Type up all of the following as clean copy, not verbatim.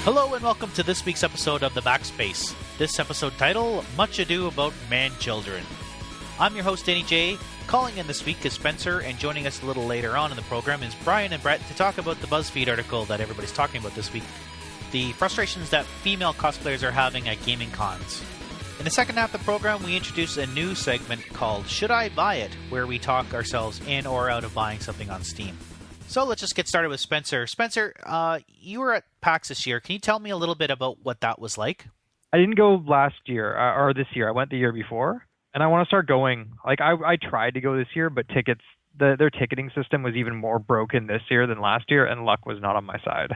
Hello and welcome to this week's episode of the Backspace. This episode title, Much Ado About Manchildren. I'm your host, Danny J. Calling in this week is Spencer, and joining us a little later on in the program is Brian and Brett to talk about the BuzzFeed article that everybody's talking about this week, the frustrations that female cosplayers are having at gaming cons. In the second half of the program, we introduce a new segment called Should I Buy It?, where we talk ourselves in or out of buying something on Steam. So let's just get started with Spencer. Spencer, you were at PAX this year. Can you tell me a little bit about what that was like? I didn't go last year, or this year. I went the year before, and I want to start going. Like, I tried to go this year, but tickets, their ticketing system was even more broken this year than last year, and luck was not on my side.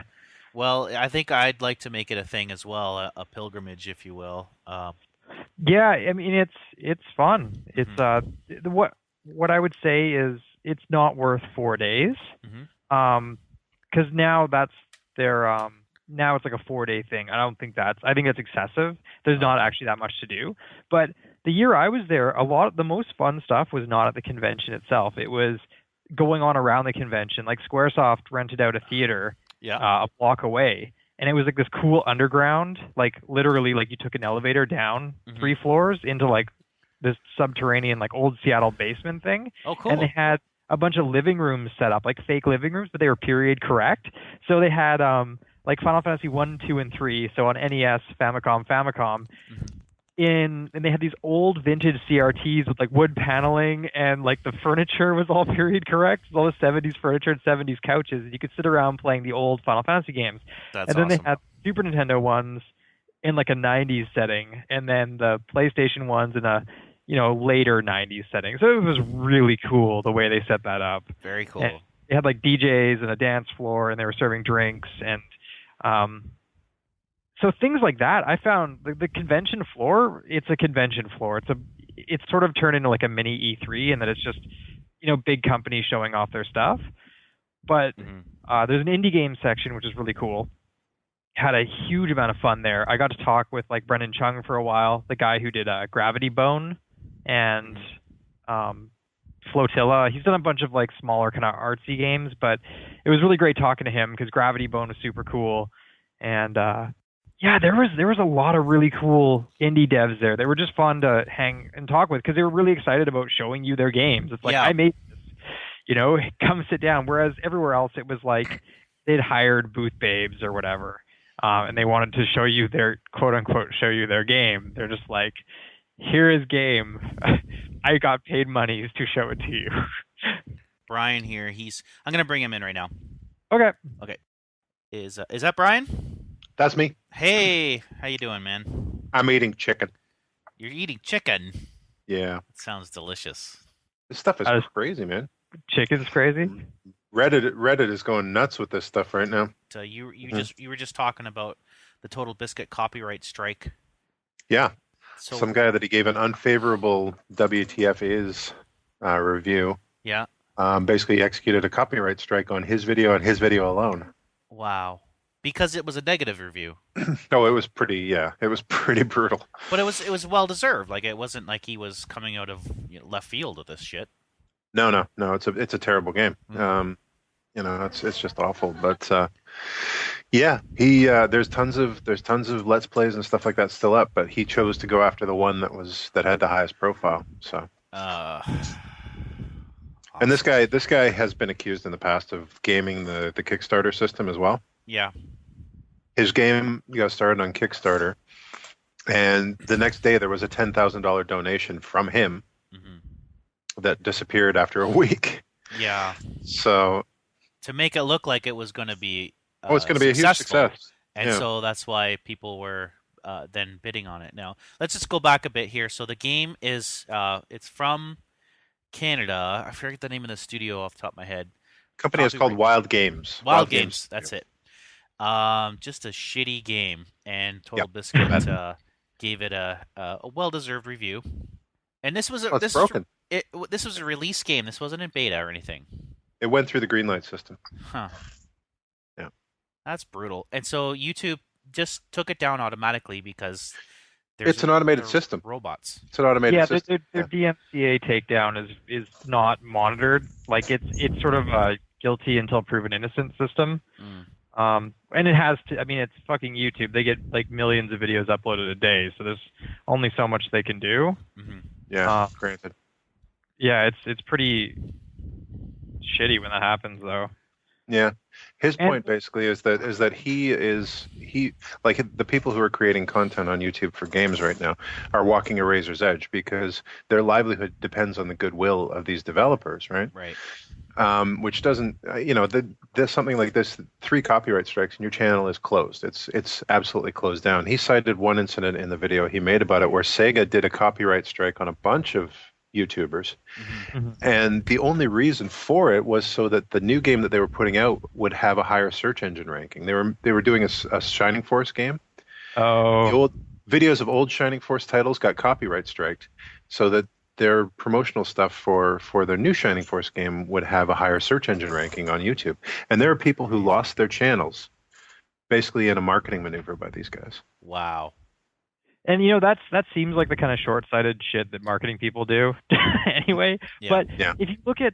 Well, I think I'd like to make it a thing as well, a pilgrimage, if you will. Yeah, I mean, it's fun. It's what I would say is it's not worth 4 days, because now that's their now it's like a 4-day thing. I think that's excessive. There's not actually that much to do. But the year I was there, the most fun stuff was not at the convention itself. It was going on around the convention. Like Squaresoft rented out a theater a block away, and it was like this cool underground, like literally like you took an elevator down 3 floors into like this subterranean like old Seattle basement thing. Oh, cool. And they had a bunch of living rooms set up, like fake living rooms, but they were period correct. So they had like Final Fantasy 1, 2, and 3, so on NES, Famicom, and they had these old vintage CRTs with like wood paneling, and like the furniture was all period correct, all the 70s furniture and 70s couches, and you could sit around playing the old Final Fantasy games. That's and then awesome. They had Super Nintendo ones in like a 90s setting, and then the PlayStation ones in a later 90s setting. So it was really cool the way they set that up. Very cool. And they had like DJs and a dance floor, and they were serving drinks, and so things like that. I found the convention floor, it's a convention floor. It's sort of turned into like a mini E3, and that it's just, big companies showing off their stuff. But there's an indie game section, which is really cool. Had a huge amount of fun there. I got to talk with like Brendan Chung for a while, the guy who did Gravity Bone and Flotilla. He's done a bunch of like smaller kind of artsy games, but it was really great talking to him because Gravity Bone was super cool. And there was a lot of really cool indie devs there. They were just fun to hang and talk with because they were really excited about showing you their games. It's like, I made this, come sit down. Whereas everywhere else, it was like they'd hired booth babes or whatever. And they wanted to show you their quote unquote show you their game. They're just like, here is game. I got paid money to show it to you. Brian here. I'm gonna bring him in right now. Okay. Is that Brian? That's me. Hey, how you doing, man? I'm eating chicken. You're eating chicken? Yeah. It sounds delicious. This stuff is crazy, man. Chicken's crazy. Reddit is going nuts with this stuff right now. So you were just talking about the Total Biscuit copyright strike. Yeah. So, some guy that he gave an unfavorable WTF is review. Yeah. Basically executed a copyright strike on his video and his video alone. Wow. Because it was a negative review. No, it was pretty brutal. But it was well deserved. Like, it wasn't like he was coming out of left field with this shit. No, it's a terrible game. It's just awful. But there's tons of Let's Plays and stuff like that still up, but he chose to go after the one that had the highest profile. So awesome. And this guy has been accused in the past of gaming the Kickstarter system as well. Yeah. His game got started on Kickstarter, and the next day there was a $10,000 donation from him that disappeared after a week. Yeah. So to make it look like it was going to be it's going to be a huge success. And so that's why people were then bidding on it. Now, let's just go back a bit here. So the game is it's from Canada. I forget the name of the studio off the top of my head. Company is called Wild Games. Wild Games. That's it. Just a shitty game, and Total Biscuit gave it a well-deserved review. And this was broken. This was a release game. This wasn't in beta or anything. It went through the green light system. Huh. Yeah. That's brutal. And so YouTube just took it down automatically because it's an automated system. Robots. It's an automated system. Their DMCA takedown is not monitored. Like it's sort of a guilty until proven innocent system. And it has to. I mean, it's fucking YouTube. They get like millions of videos uploaded a day, so there's only so much they can do. Mm-hmm. Yeah, granted. Yeah, it's pretty shitty when that happens, though. Yeah, his point basically is that he like the people who are creating content on YouTube for games right now are walking a razor's edge because their livelihood depends on the goodwill of these developers, right? Right. Which doesn't, there's something like this, 3 copyright strikes and your channel is closed. It's absolutely closed down. He cited one incident in the video he made about it where Sega did a copyright strike on a bunch of YouTubers. Mm-hmm. And the only reason for it was so that the new game that they were putting out would have a higher search engine ranking. They were doing a Shining Force game. Oh. The old videos of old Shining Force titles got copyright striked so that their promotional stuff for their new Shining Force game would have a higher search engine ranking on YouTube. And there are people who lost their channels basically in a marketing maneuver by these guys. Wow. And that seems like the kind of short-sighted shit that marketing people do anyway. Yeah. But if you look at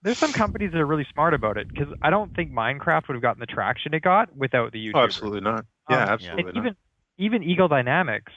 there's some companies that are really smart about it, because I don't think Minecraft would have gotten the traction it got without the YouTube. Oh, absolutely not. Yeah, absolutely not. Even Eagle Dynamics,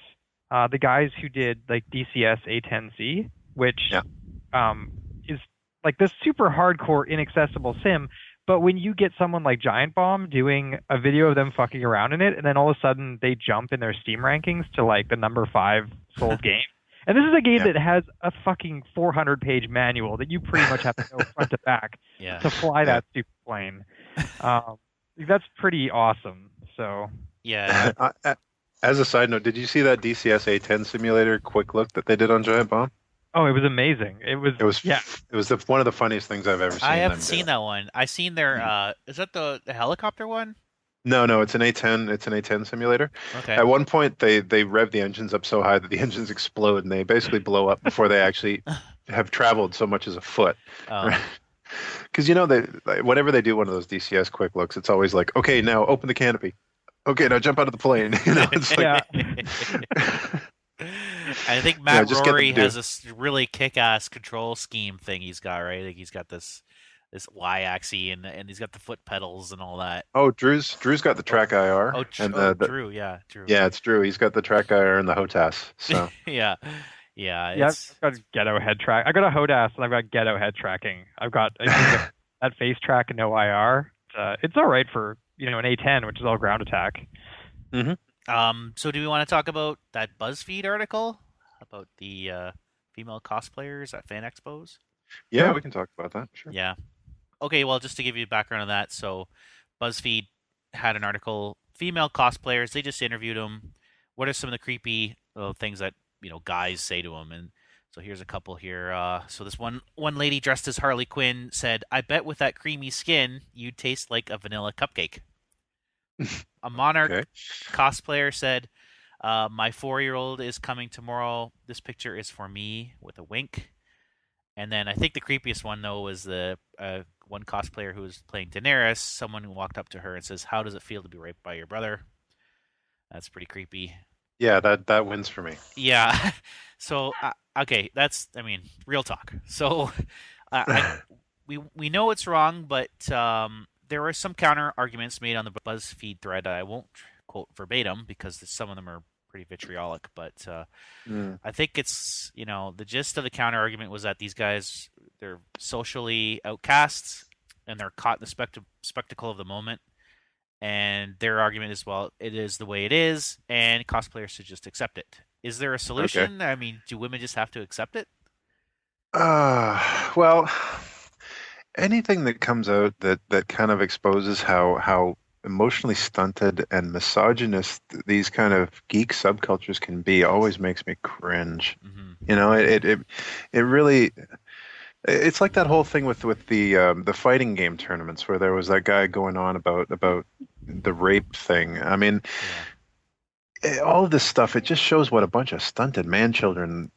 the guys who did like DCS A10C, which is like this super hardcore inaccessible sim. But when you get someone like Giant Bomb doing a video of them fucking around in it, and then all of a sudden they jump in their Steam rankings to like the number 5 sold game. And this is a game that has a fucking 400-page manual that you pretty much have to know front to back to fly that stupid plane. That's pretty awesome. So as a side note, did you see that DCS A10 simulator quick look that they did on Giant Bomb? Oh, it was amazing. It was one of the funniest things I've ever seen. I haven't seen that one. I seen their is that the helicopter one? No, it's an A10. It's an A10 simulator. Okay. At one point, they rev the engines up so high that the engines explode and they basically blow up before they actually have traveled so much as a foot. Because whenever they do one of those DCS quick looks, it's always like, okay, now open the canopy. Okay, now jump out of the plane. It's like, I think Matt Rory has this really kick-ass control scheme thing he's got, right? Like he's got this Y-axis and he's got the foot pedals and all that. Oh, Drew's got the track IR. Drew. Yeah, it's Drew. He's got the track IR and the HOTAS. So yeah. I've got ghetto head track. I got a HOTAS and I've got ghetto head tracking. I've got that face track and no IR. It's all right for an A10, which is all ground attack. Mm-hmm. So do we want to talk about that BuzzFeed article about the female cosplayers at fan expos? Yeah, we can talk about that. Sure. Yeah. Okay, well, just to give you background on that, so BuzzFeed had an article, female cosplayers, they just interviewed them. What are some of the creepy things that, guys say to them? And so here's a couple here. So this one lady dressed as Harley Quinn said, "I bet with that creamy skin, you'd taste like a vanilla cupcake." A Monarch cosplayer said, "My 4-year-old is coming tomorrow. This picture is for me," with a wink. And then I think the creepiest one, though, was the one cosplayer who was playing Daenerys. Someone who walked up to her and says, "How does it feel to be raped by your brother?" That's pretty creepy. Yeah, that wins for me. Yeah. So, okay, that's, real talk. So, we know it's wrong, but there were some counter arguments made on the BuzzFeed thread. I won't quote verbatim because some of them are pretty vitriolic, but I think it's, the gist of the counter argument was that these guys, they're socially outcasts and they're caught in the spectacle of the moment. And their argument is, well, it is the way it is, and cosplayers should just accept it. Is there a solution? Okay. Do women just have to accept it? Well, anything that comes out that kind of exposes how emotionally stunted and misogynist these kind of geek subcultures can be always makes me cringe. Mm-hmm. It really, it's like that whole thing with the fighting game tournaments where there was that guy going on about the rape thing. All of this stuff, it just shows what a bunch of stunted man-children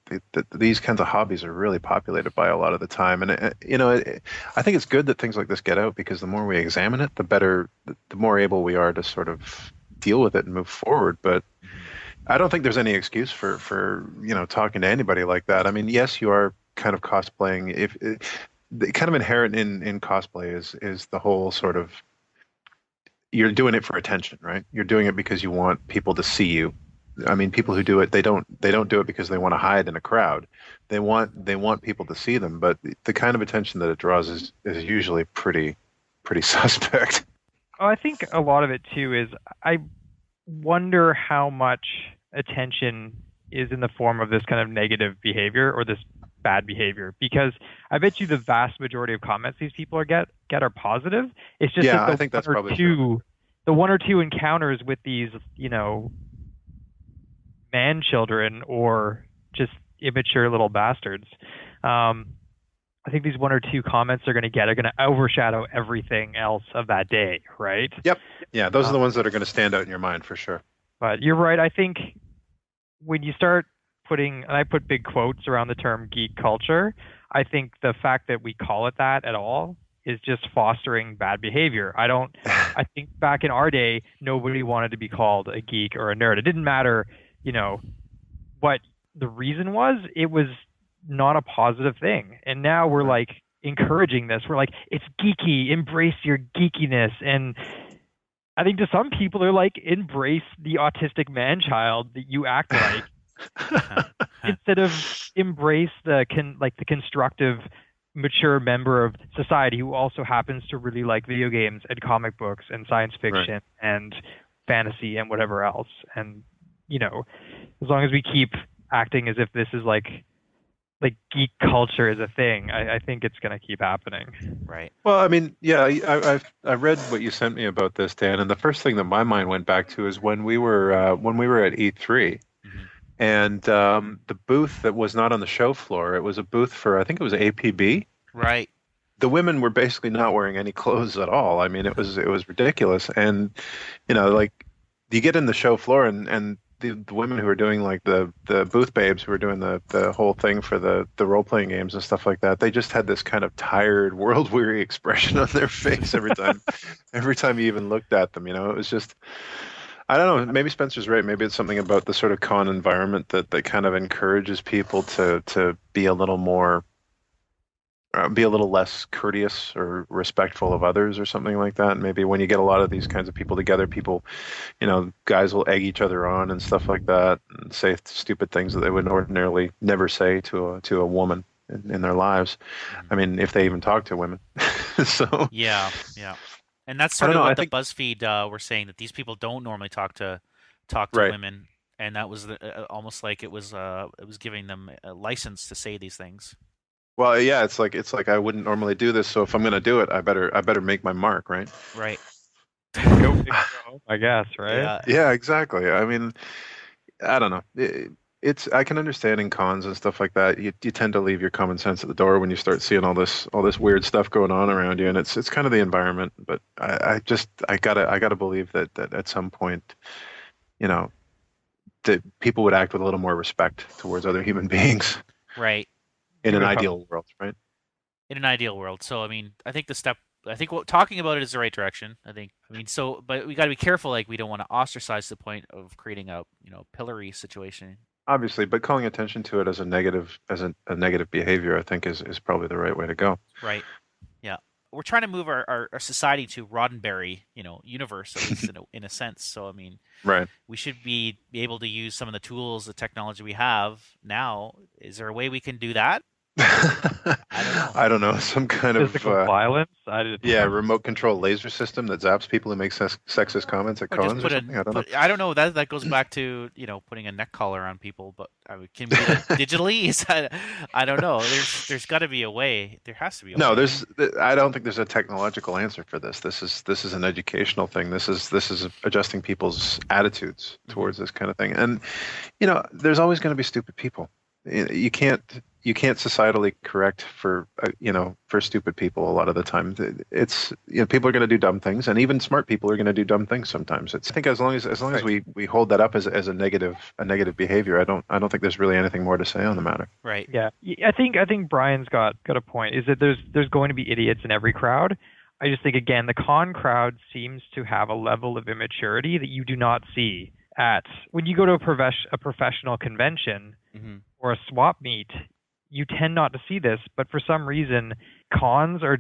these kinds of hobbies are really populated by a lot of the time. And I think it's good that things like this get out because the more we examine it, the better, the more able we are to sort of deal with it and move forward. But I don't think there's any excuse for talking to anybody like that. Yes, you are kind of cosplaying. If kind of inherent in cosplay is the whole sort of you're doing it for attention, right? You're doing it because you want people to see you. I mean, people who do it, they don't do it because they want to hide in a crowd. They want people to see them, but the kind of attention that it draws is usually pretty suspect. I think a lot of it too is I wonder how much attention is in the form of this kind of negative behavior or this bad behavior, because I bet you the vast majority of comments these people get are positive. It's just that I think that's probably true. The one or two encounters with these, Manchildren or just immature little bastards. I think these one or two comments they're going to overshadow everything else of that day, right? Yep. Yeah, those are the ones that are going to stand out in your mind for sure. But you're right. I think when you start and I put big quotes around the term geek culture, I think the fact that we call it that at all is just fostering bad behavior. I think back in our day, nobody wanted to be called a geek or a nerd. It didn't matter, what the reason was. It was not a positive thing. And now we're like encouraging this. We're like, it's geeky, embrace your geekiness. And I think to some people they're like, embrace the autistic man-child that you act like. Instead of embrace the constructive, mature member of society who also happens to really like video games and comic books and science fiction and fantasy and whatever else. And as long as we keep acting as if this is like geek culture is a thing, I think it's going to keep happening. Right. Well, I mean, yeah, I read what you sent me about this, Dan, and the first thing that my mind went back to is when we were at E3. And the booth that was not on the show floor, it was a booth for, I think it was APB. Right. The women were basically not wearing any clothes at all. I mean, it was ridiculous. And, you get in the show floor and the women who were doing like the booth babes who were doing the whole thing for the role-playing games and stuff like that, they just had this kind of tired, world-weary expression on their face every time you even looked at them. It was just... I don't know. Maybe Spencer's right. Maybe it's something about the sort of con environment that kind of encourages people to be a little more, be a little less courteous or respectful of others or something like that. And maybe when you get a lot of these kinds of people together, people, guys will egg each other on and stuff like that and say stupid things that they would ordinarily never say to a woman in their lives. I mean, if they even talk to women. So yeah. And that's sort of what the BuzzFeed were saying, that these people don't normally talk to women, and that was almost like it was giving them a license to say these things. Well, yeah, it's like I wouldn't normally do this, so if I'm going to do it, I better make my mark, right? Right. Go big, I guess, right? Yeah, exactly. I mean, I don't know. I can understand in cons and stuff like that. You tend to leave your common sense at the door when you start seeing all this weird stuff going on around you, and it's kind of the environment. But I gotta believe that at some point, that people would act with a little more respect towards other human beings. Right. In an ideal world, right? In an ideal world. So I mean, I think talking about it is the right direction. But we got to be careful. Like, we don't want to ostracize to the point of creating a pillory situation. Obviously, but calling attention to it as a negative behavior, I think is probably the right way to go. Right. Yeah. We're trying to move our society to Roddenberry, universe, at least in a sense. So I mean, right. We should be able to use some of the tools, the technology we have now. Is there a way we can do that? I don't know. Some kind physical of violence. Remote control laser system that zaps people who make sexist comments at cons. Or something. I don't know. That goes back to putting a neck collar on people. But can we do it digitally? I don't know. There's got to be a way. There has to be. I don't think there's a technological answer for this. This is an educational thing. This is adjusting people's attitudes towards this kind of thing. And there's always going to be stupid people. You can't societally correct for stupid people a lot of the time. It's people are going to do dumb things, and even smart people are going to do dumb things sometimes. I think as long as we hold that up as a negative behavior, I don't think there's really anything more to say on the matter. Right. Yeah. I think Brian's got a point. Is that there's going to be idiots in every crowd. I just think, again, the con crowd seems to have a level of immaturity that you do not see when you go to a professional convention or a swap meet. you tend not to see this, but for some reason, cons are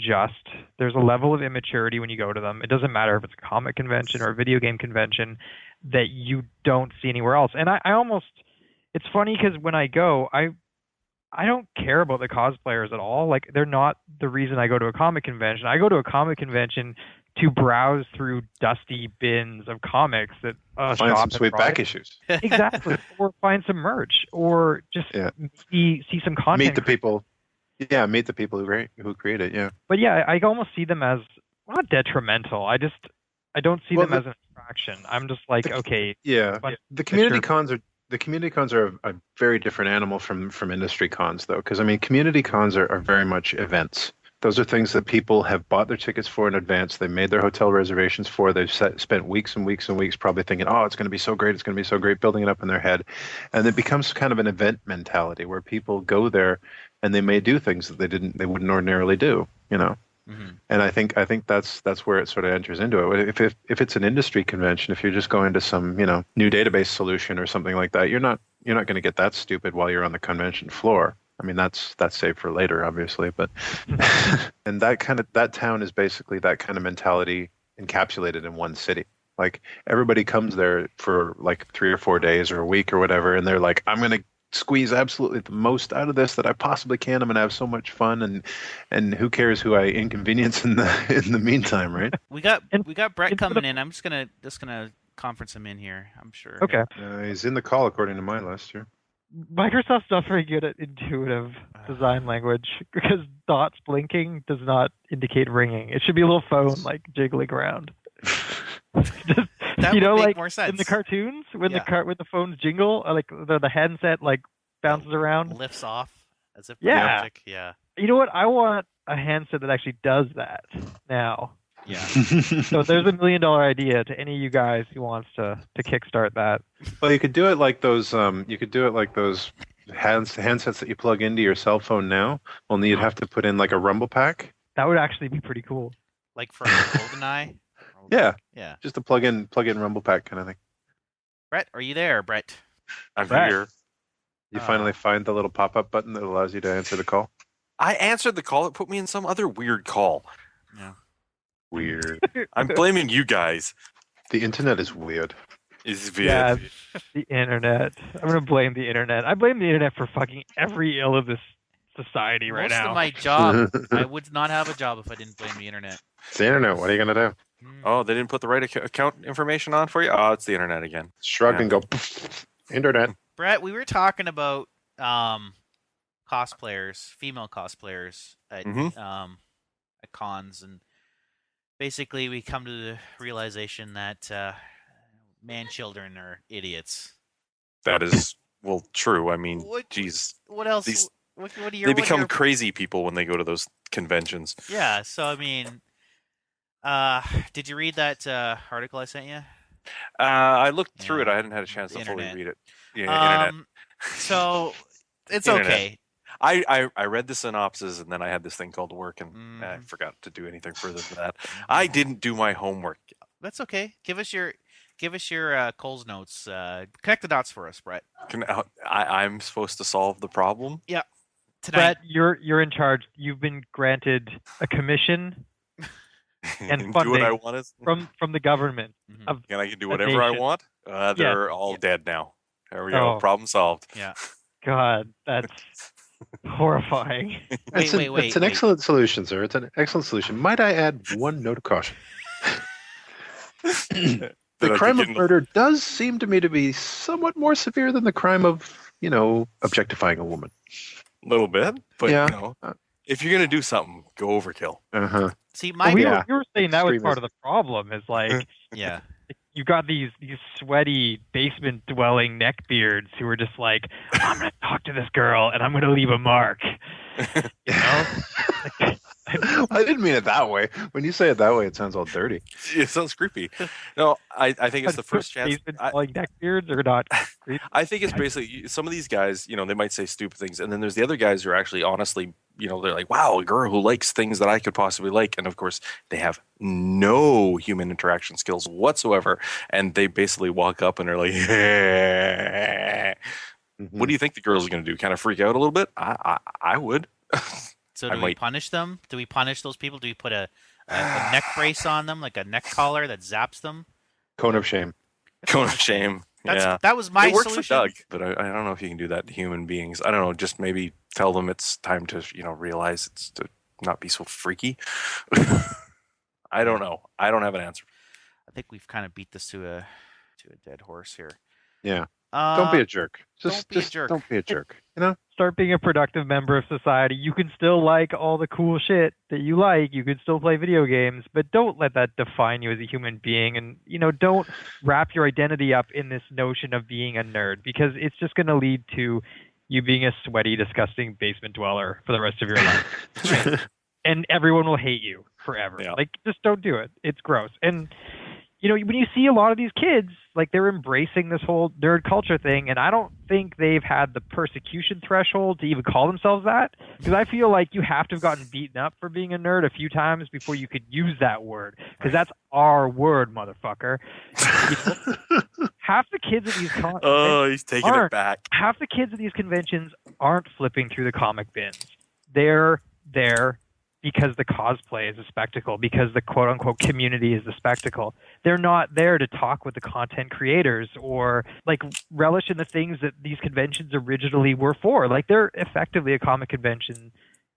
there's a level of immaturity when you go to them. It doesn't matter if it's a comic convention or a video game convention that you don't see anywhere else. And I almost, it's funny because when I go, I don't care about the cosplayers at all. Like, they're not the reason I go to a comic convention. I go to a comic convention to browse through dusty bins of comics that find some sweet back issues. Exactly. Or find some merch, or just see some content. Meet the people. Yeah, meet the people who create it. Yeah. But yeah, I almost see them as not detrimental. I don't see them as an attraction. I'm just like, okay. Yeah. The community cons are a very different animal from industry cons, though, because I mean, community cons are very much events. Those are things that people have bought their tickets for in advance. They made their hotel reservations for. They've spent weeks and weeks and weeks probably thinking, oh, it's going to be so great. It's going to be so great, building it up in their head. And it becomes kind of an event mentality where people go there and they may do things that they wouldn't ordinarily do, you know. Mm-hmm. And I think that's where it sort of enters into it. If it's an industry convention, if you're just going to some, you know, new database solution or something like that, you're not going to get that stupid while you're on the convention floor. I mean, that's saved for later, obviously, but and that town is basically that kind of mentality encapsulated in one city. Like, everybody comes there for like 3 or 4 days or a week or whatever, and they're like, I'm going to squeeze absolutely the most out of this that I possibly can. I'm going to have so much fun, and who cares who I inconvenience in the meantime, right? We got Brett coming in. I'm just gonna conference him in here. I'm sure. Okay. He's in the call according to my list here. Microsoft's not very good at intuitive design language because dots blinking does not indicate ringing. It should be a little phone like jiggling around. Just, that you know, would make like more sense. in the cartoons when the phones jingle, like the handset like bounces around, lifts off as if magic. Yeah. You know what? I want a handset that actually does that now. Yeah. So there's $1 million idea to any of you guys who wants to kickstart that. Well, you could do it like those. You could do it like those handsets that you plug into your cell phone now. Only you'd have to put in like a rumble pack. That would actually be pretty cool. Like for GoldenEye. Yeah. Yeah. Just a plug in rumble pack kind of thing. Brett, are you there, Brett? I'm here. You finally find the little pop-up button that allows you to answer the call. I answered the call. It put me in some other weird call. Yeah. Weird. I'm blaming you guys. The internet is weird. It's weird. Yeah, the internet. I'm going to blame the internet. I blame the internet for fucking every ill of this society right now. Most of my job, I would not have a job if I didn't blame the internet. It's the internet. What are you going to do? Oh, they didn't put the right account information on for you? Oh, it's the internet again. Shrug and go, internet. Brett, we were talking about cosplayers, female cosplayers at cons, and basically we come to the realization that Manchildren are idiots. That is, well, true. I mean, geez. What else? They become crazy people when they go to those conventions. Yeah, so I mean, did you read that article I sent you? I looked through it. I hadn't had a chance to fully read it. Yeah, internet. So it's okay. I read the synopsis, and then I had this thing called work, and I forgot to do anything further than that. I didn't do my homework. That's okay. Give us your Cole's notes. Connect the dots for us, Brett. I'm supposed to solve the problem? Yeah. Tonight. Brett, you're in charge. You've been granted a commission and funding do what I want from the government. And I can do whatever I want? They're all dead now. There we go. Problem solved. Yeah. God, that's horrifying. It's an excellent solution, sir. It's an excellent solution. Might I add one note of caution? The crime of murder does seem to me to be somewhat more severe than the crime of, objectifying a woman. A little bit, but if you're gonna do something, go overkill. See, we were saying that was part of the problem. Is like, yeah, you've got these sweaty basement dwelling neckbeards who are just like, I'm gonna talk to this girl and I'm gonna leave a mark. I didn't mean it that way. When you say it that way, it sounds all dirty. It sounds creepy. No, I think it's the first chance. Like neckbeards or not? I think it's basically some of these guys. They might say stupid things, and then there's the other guys who are actually honestly, they're like, "Wow, a girl who likes things that I could possibly like," and of course, they have no human interaction skills whatsoever, and they basically walk up and they're like, Mhm. What do you think the girls are going to do? Kind of freak out a little bit? I would. So I do we might. punish them? Do we punish those people? Do we put a neck brace on them, like a neck collar that zaps them? Cone of shame. Cone of shame. Yeah. That was my It worked solution. for Doug, but I don't know if you can do that to human beings. I don't know. Just maybe tell them it's time to realize it's to not be so freaky. I don't know. I don't have an answer. I think we've kind of beat this to a dead horse here. Yeah. Don't be a jerk. Don't be a jerk. Don't be a jerk. You know? Start being a productive member of society. You can still like all the cool shit that you like. You can still play video games, but don't let that define you as a human being. And, don't wrap your identity up in this notion of being a nerd, because it's just going to lead to you being a sweaty, disgusting basement dweller for the rest of your life. And everyone will hate you forever. Yeah. Like, just don't do it. It's gross. And, when you see a lot of these kids, like, they're embracing this whole nerd culture thing, and I don't think they've had the persecution threshold to even call themselves that, because I feel like you have to have gotten beaten up for being a nerd a few times before you could use that word, because that's our word, motherfucker. Half the kids at these he's taking it back. Half the kids at these conventions aren't flipping through the comic bins. They're there because the cosplay is a spectacle, because the quote-unquote community is the spectacle. They're not there to talk with the content creators or, like, relish in the things that these conventions originally were for. Like, they're effectively a comic convention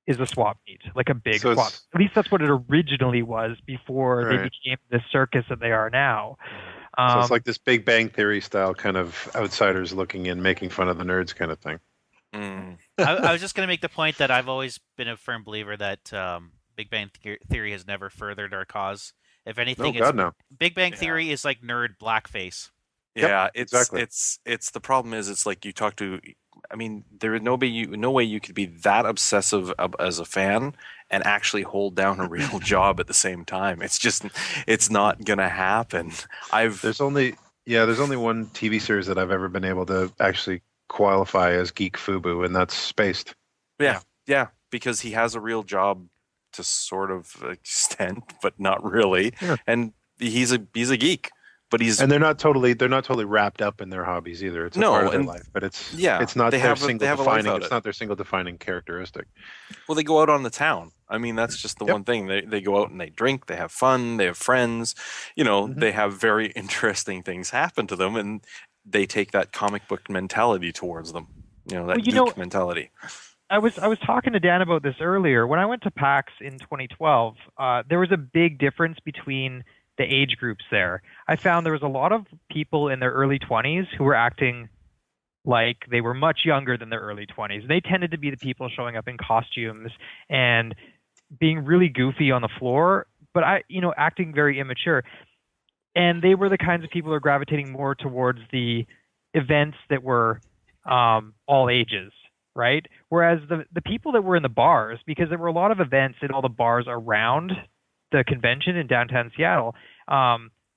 is a swap meet, like a big swap. At least that's what it originally was before they became the circus that they are now. So it's like this Big Bang Theory style kind of outsiders looking in, making fun of the nerds kind of thing. I was just going to make the point that I've always been a firm believer that Big Bang Theory has never furthered our cause. If anything, Big Bang Theory is like nerd blackface. Yeah, yep, exactly. It's the problem is it's like you talk to. I mean, there is no way you could be that obsessive as a fan and actually hold down a real job at the same time. It's not gonna happen. There's only one TV series that I've ever been able to actually qualify as geek FUBU, and that's Spaced. Yeah, because he has a real job to sort of extent, but not really. Yeah. And he's a geek, but they're not totally wrapped up in their hobbies either. It's a part of their life, but it's not their single defining characteristic. Well, they go out on the town. I mean, that's just the one thing. They go out and they drink, they have fun, they have friends. They have very interesting things happen to them, and they take that comic book mentality towards them. Geek mentality. I was talking to Dan about this earlier. When I went to PAX in 2012, there was a big difference between the age groups there. I found there was a lot of people in their early 20s who were acting like they were much younger than their early 20s. They tended to be the people showing up in costumes and being really goofy on the floor, but acting very immature. And they were the kinds of people who are gravitating more towards the events that were all ages, right? Whereas the people that were in the bars, because there were a lot of events in all the bars around the convention in downtown Seattle,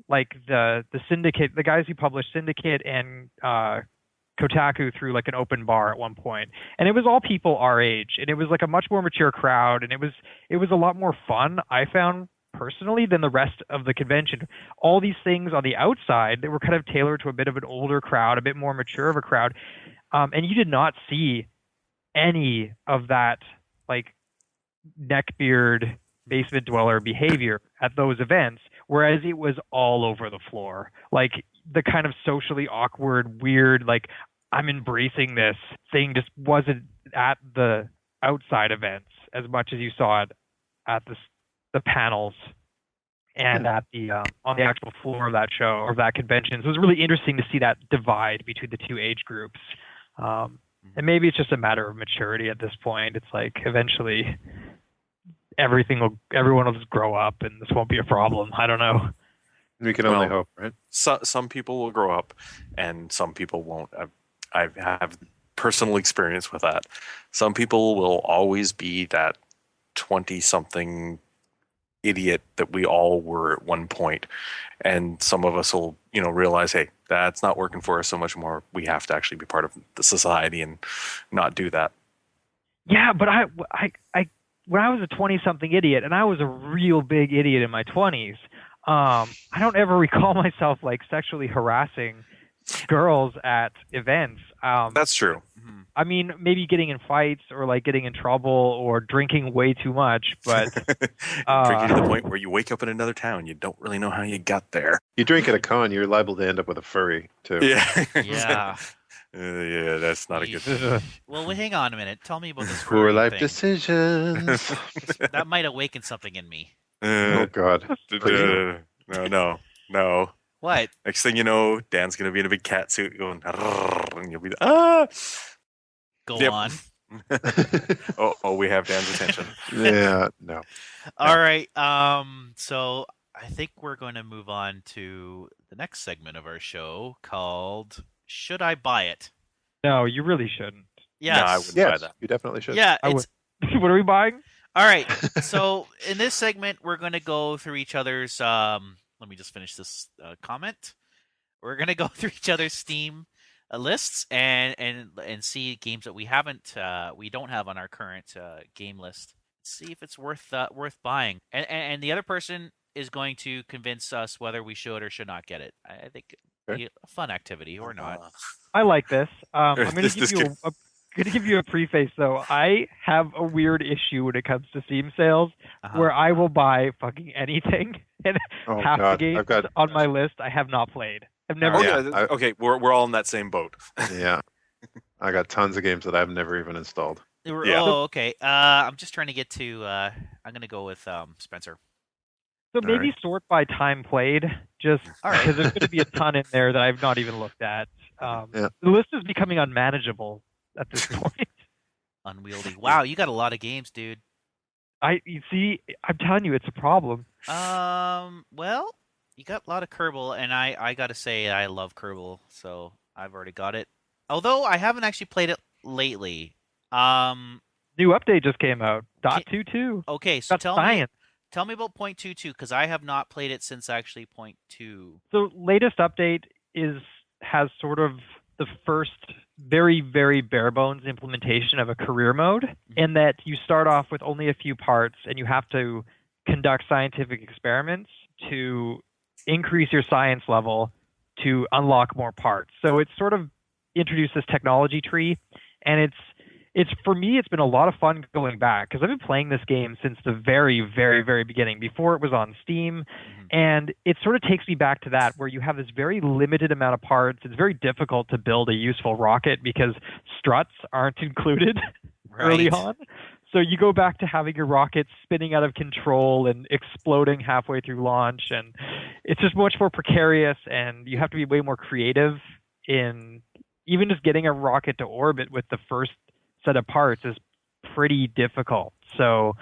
like the Syndicate, the guys who published Syndicate and Kotaku threw like an open bar at one point, and it was all people our age, and it was like a much more mature crowd, and it was a lot more fun, I found personally, than the rest of the convention. All these things on the outside that were kind of tailored to a bit of an older crowd, a bit more mature of a crowd, and you did not see any of that like neckbeard basement dweller behavior at those events, whereas it was all over the floor. Like the kind of socially awkward, weird, like I'm embracing this thing just wasn't at the outside events as much as you saw it at the panels and at the on the actual floor of that show or that convention. So it was really interesting to see that divide between the two age groups. And maybe it's just a matter of maturity at this point. It's like eventually everyone will just grow up and this won't be a problem. I don't know. We can only hope, right? Some people will grow up and some people won't. I have personal experience with that. Some people will always be that 20-something idiot that we all were at one point, and some of us will realize, hey, that's not working for us so much more. We have to actually be part of the society and not do that. Yeah, but I when I was a 20-something idiot, and I was a real big idiot in my 20s, I don't ever recall myself like sexually harassing girls at events. That's true. I mean, maybe getting in fights or like getting in trouble or drinking way too much, but drinking to the point where you wake up in another town, you don't really know how you got there. You drink at a con, you're liable to end up with a furry too. Yeah, Yeah. Yeah, that's not a good thing. Well, hang on a minute. Tell me about this Poor furry life thing. decisions. That might awaken something in me. Oh God! Please. No. What? Next thing you know, Dan's gonna be in a big cat suit going, "Arrrr," and you'll be ah. Go Yep. on. Oh, we have Dan's attention. Yeah, no. All right. So I think we're going to move on to the next segment of our show called "Should I Buy It?" no, you really shouldn't. Yes. No, I wouldn't buy Yes, that. you definitely should. Yeah. I It's What are we buying? all right. So in this segment, we're going to go through each other's. Let me just finish this comment. We're going to go through each other's Steam lists and see games that we don't have on our current game list. See if it's worth buying. And the other person is going to convince us whether we should or should not get it. I think Okay. a fun activity or not. I like this. I'm going This to give you a preface though. I have a weird issue when it comes to Steam sales, Uh-huh. where I will buy fucking anything, and Oh half the God, games I've got. on my list I have not played. I've never. Oh Yeah, yeah, okay. We're all in that same boat. Yeah, I got tons of games that I've never even installed. Yeah. Oh, okay. I'm just trying to get to. I'm gonna go with Spencer. So maybe right. sort by time played, just All right. because there's going to be a ton in there that I've not even looked at. Yeah. The list is becoming unmanageable at this point. Unwieldy. Wow, you got a lot of games, dude. You see, I'm telling you, it's a problem. Well, you got a lot of Kerbal, and I gotta say I love Kerbal, so I've already got it. Although I haven't actually played it lately. New update just came out. .22. Okay, so Got tell science. me about .22 because I have not played it since actually .2. So latest update has sort of the first very, very bare bones implementation of a career mode, in that you start off with only a few parts and you have to conduct scientific experiments to increase your science level to unlock more parts. So it's sort of introduced this technology tree, and it's for me, it's been a lot of fun going back because I've been playing this game since the very, very, very beginning, before it was on Steam. And it sort of takes me back to that, where you have this very limited amount of parts. It's very difficult to build a useful rocket because struts aren't included early on. So you go back to having your rocket spinning out of control and exploding halfway through launch. And it's just much more precarious, and you have to be way more creative in even just getting a rocket to orbit with the first set of parts is pretty difficult. So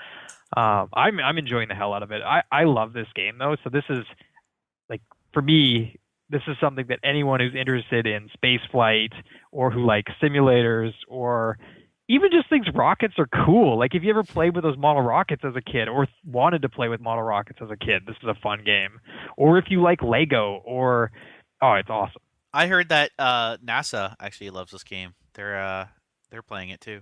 I'm enjoying the hell out of it. I love this game though. So this is, like, for me, this is something that anyone who's interested in space flight or who likes simulators or even just thinks rockets are cool. Like, if you ever played with those model rockets as a kid or wanted to play with model rockets as a kid, this is a fun game. Or if you like Lego it's awesome. I heard that NASA actually loves this game. They're playing it too.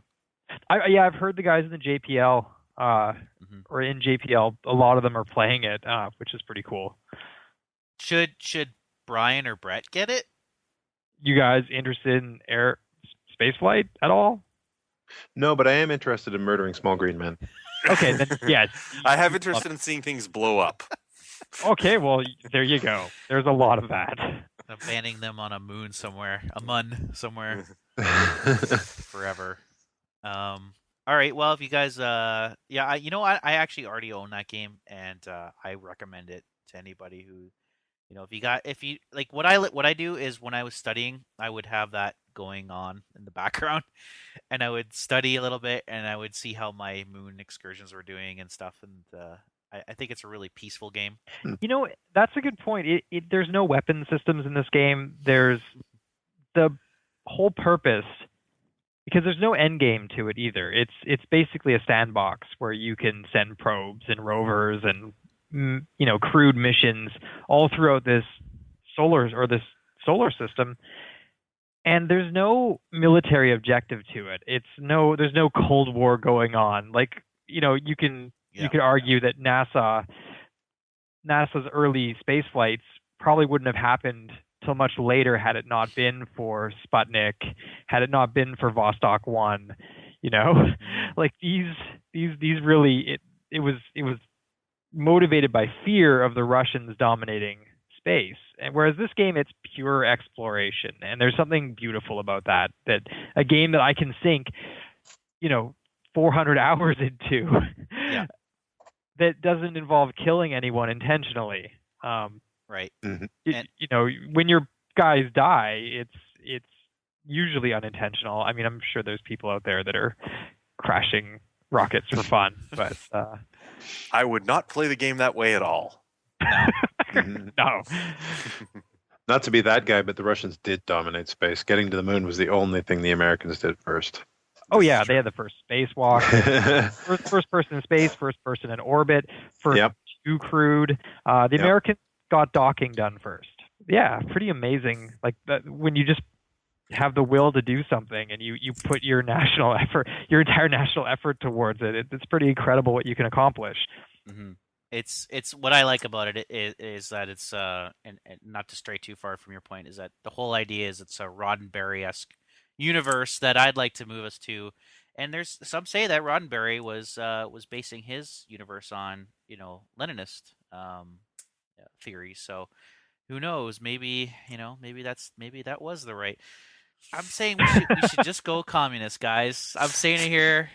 I've heard the guys in the JPL or in JPL, a lot of them are playing it, which is pretty cool. Should Brian or Brett get it? You guys interested in space flight at all? No, but I am interested in murdering small green men. Okay, then yeah. I have interest in seeing things blow up. Okay, well, there you go. There's a lot of that. Banning them on a moon somewhere, forever. All right. Well, if you guys, I actually already own that game, and I recommend it to anybody who, if you like, what I do is when I was studying, I would have that going on in the background, and I would study a little bit, and I would see how my moon excursions were doing and stuff, and I think it's a really peaceful game. That's a good point. There's no weapon systems in this game. There's the whole purpose, because there's no end game to it either. It's basically a sandbox where you can send probes and rovers and crewed missions all throughout this solar system. And there's no military objective to it. There's no Cold War going on. Like, you could argue that NASA's early space flights probably wouldn't have happened until much later had it not been for Sputnik, had it not been for Vostok 1, like these really, it was motivated by fear of the Russians dominating space. And whereas this game, it's pure exploration. And there's something beautiful about that a game that I can sink, 400 hours into that doesn't involve killing anyone intentionally. Right. When your guys die, it's usually unintentional. I mean, I'm sure there's people out there that are crashing rockets for fun, but I would not play the game that way at all. No. Not to be that guy, but the Russians did dominate space. Getting to the moon was the only thing the Americans did first. Oh yeah, they had the first spacewalk, first person in space, first person in orbit, first two crewed. The Americans got docking done first. Yeah, pretty amazing. Like that, when you just have the will to do something and you put your entire national effort towards it. It's pretty incredible what you can accomplish. Mm-hmm. It's what I like about it is that it's and not to stray too far from your point, is that the whole idea is it's a Roddenberry-esque universe that I'd like to move us to. And there's some say that Roddenberry was basing his universe on Leninist theories. So who knows? Maybe that was the right. I'm saying we should just go communist, guys. I'm saying it here.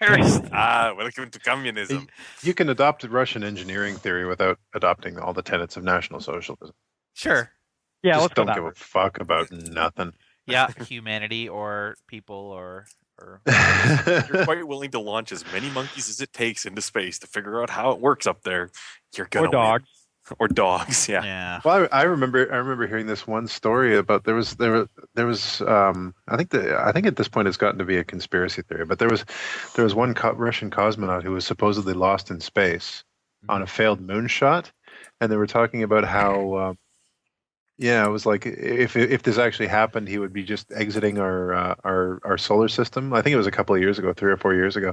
Welcome to communism. You can adopt Russian engineering theory without adopting all the tenets of National Socialism. Sure. Yeah, just let's don't give a fuck about nothing. Yeah, humanity or people or. You're quite willing to launch as many monkeys as it takes into space to figure out how it works up there. You're gonna or dogs. Win. Or dogs, yeah. Yeah. Well, I remember hearing this one story about there was I think at this point it's gotten to be a conspiracy theory, but there was one Russian cosmonaut who was supposedly lost in space on a failed moonshot, and they were talking about how it was like if this actually happened, he would be just exiting our solar system. I think it was a couple of years ago, 3 or 4 years ago,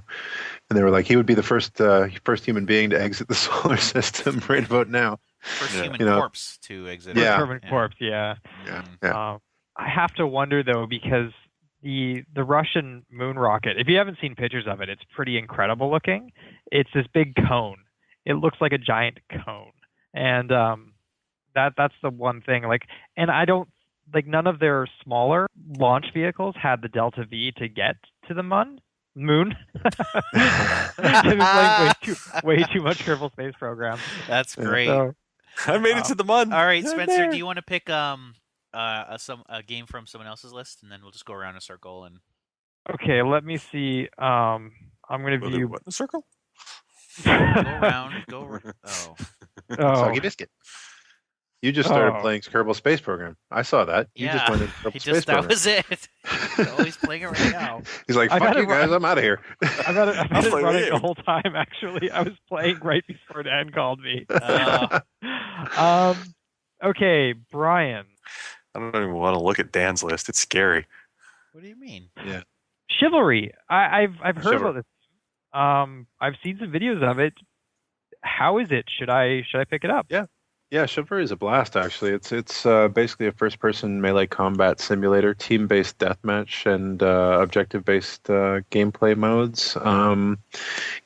and they were like he would be the first human being to exit the solar system right about now. First human corpse to exit. Permanent corpse. Yeah. Yeah. I have to wonder though, because the Russian moon rocket, if you haven't seen pictures of it, it's pretty incredible looking. It's this big cone. It looks like a giant cone, and that's the one thing. And I don't none of their smaller launch vehicles had the Delta V to get to the moon. I've been playing way too much Kerbal Space Program. That's great. So, I made it to the mun. All right, Spencer, do you want to pick a game from someone else's list, and then we'll just go around in a circle and. Okay, let me see. I'm going to view what, the circle. Go around. Oh. Soggy biscuit. You just started playing Kerbal Space Program. I saw that. You just went into Kerbal Space Program. That was it. Oh, he's playing it right now. He's like, fuck you guys, I'm out of here. I've had it running the whole time, actually. I was playing right before Dan called me. Okay, Brian. I don't even want to look at Dan's list. It's scary. What do you mean? Yeah. Chivalry. I've heard about this. I've seen some videos of it. How is it? Should I pick it up? Yeah, Chivalry is a blast, actually. It's basically a first-person melee combat simulator, team-based deathmatch, and objective-based gameplay modes.